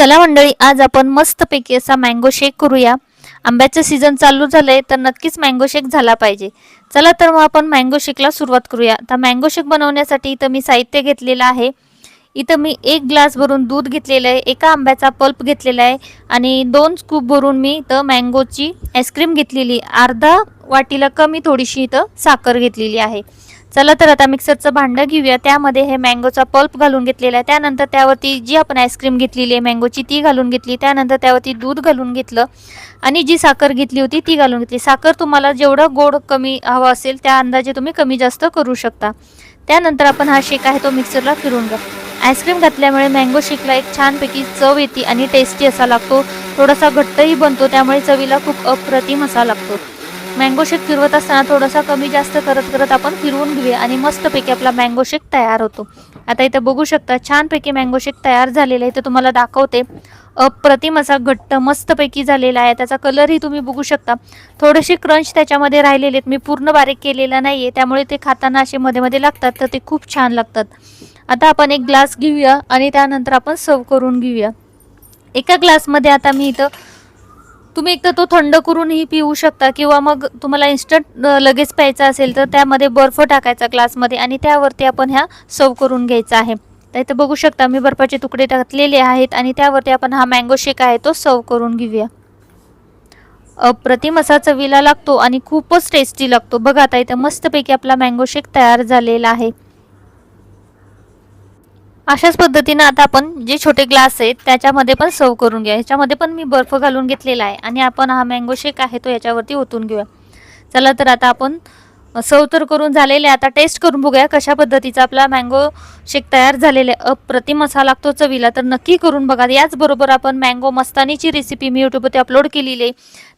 चला मंडळी, आज आपण मस्तपैकी असा मँगो शेक करूया। आंब्याचं सीझन चालू झालंय तर नक्कीच मँगो शेक झाला पाहिजे। चला तर मग आपण मँगो शेकला सुरुवात करूया। आता मँगो शेक बनवण्यासाठी इथं मी साहित्य घेतलेलं आहे। इथं मी 1 ग्लास भरून दूध घेतलेलं आहे, एका आंब्याचा पल्प घेतलेला आहे आणि 2 स्कूप भरून मी इथं मँगोची आईस्क्रीम घेतलेली, अर्धा वाटीला कमी थोडीशी इथं साखर घेतलेली आहे। चला तर आता मिक्सरचं भांडं घेऊया, त्यामध्ये हे मँगोचा पल्प घालून घेतलेला आहे, त्यानंतर त्यावरती जी आपण आईस्क्रीम घेतलेली आहे मँगोची ती घालून घेतली, त्यानंतर त्यावरती दूध घालून घेतलं आणि जी साखर घेतली होती ती घालून घेतली। साखर तुम्हाला जेवढं गोड कमी हवं असेल त्या अंदाजे तुम्ही कमी जास्त करू शकता। त्यानंतर आपण हा शेक आहे तो मिक्सरला फिरवून घ्या। आईस्क्रीम घातल्यामुळे मँगो शेकला एक छानपैकी चव येते आणि टेस्टी असा लागतो, थोडासा घट्टही बनतो, त्यामुळे चवीला खूप अप्रतिम असा लागतो। मँगो शेक फिरवत असताना थोडासा कमी जास्त करत करत आपण फिरवून घेऊया आणि मस्तपैकी आपला मँगो शेक तयार होतो। आता इथे बघू शकता छानपैकी मँगो शेक तयार झालेला आहे, इथे तुम्हाला दाखवते। अप्रतिम असा घट्ट मस्तपैकी झालेला आहे, त्याचा कलरही तुम्ही बघू शकता। थोडेसे क्रंच त्याच्यामध्ये राहिलेले आहेत, मी पूर्ण बारीक केलेला नाहीये, त्यामुळे ते खाताना असे मध्ये मध्ये लागतात तर ते खूप छान लागतात। आता आपण 1 ग्लास घेऊया आणि त्यानंतर आपण सर्व करून घेऊया। एका ग्लासमध्ये आता मी इथं तुम्ही एकदा तो थंड करूनही पिऊ शकता किंवा मग तुम्हाला इन्स्टंट लगेच प्यायचा असेल तर त्यामध्ये बर्फ टाकायचा ग्लासमध्ये आणि त्यावरती आपण ह्या सर्व करून घ्यायचा आहे। तर इथे बघू शकता मी बर्फाचे तुकडे टाकलेले आहेत आणि त्यावरती आपण हा मँगो शेक आहे तो सर्व करून घेऊया। अप्रतिम असा चवीला लागतो आणि खूपच टेस्टी लागतो। बघा आता इथे मस्तपैकी आपला मँगो शेक तयार झालेला आहे। अशाच पद्धतीने आता आपण जे छोटे ग्लास आहेत त्याच्यामध्ये पण सर्व करून घ्या। ह्याच्यामध्ये पण मी बर्फ घालून घेतलेला आहे आणि आपण हा मँगो शेक आहे तो याच्यावरती ओतून घेऊया। चला तर आता आपण सर्व तर करून झालेले, आता टेस्ट करून बघूया कशा पद्धतीचा आपला मँगो शेक तयार झालेला आहे। अप्रतिम असा लागतो चवीला, तर नक्की करून बघा। याचबरोबर आपण मँगो मस्तानीची रेसिपी मी यूट्यूबवरती अपलोड केलेली आहे,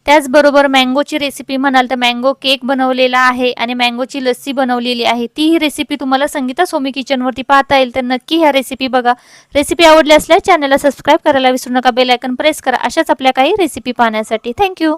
त्याचबरोबर मँगोची रेसिपी म्हणाल तर मँगो केक बनवलेला आहे आणि मँगोची लस्सी बनवलेली आहे। ती ही रेसिपी तुम्हाला संगीता सोमी किचनवरती पाहता येईल, तर नक्की ह्या रेसिपी बघा। रेसिपी आवडली असल्यास चॅनलला सबस्क्राईब करायला विसरू नका, बेल आयकॉन प्रेस करा अशाच आपल्या काही रेसिपी पाहण्यासाठी। थँक्यू।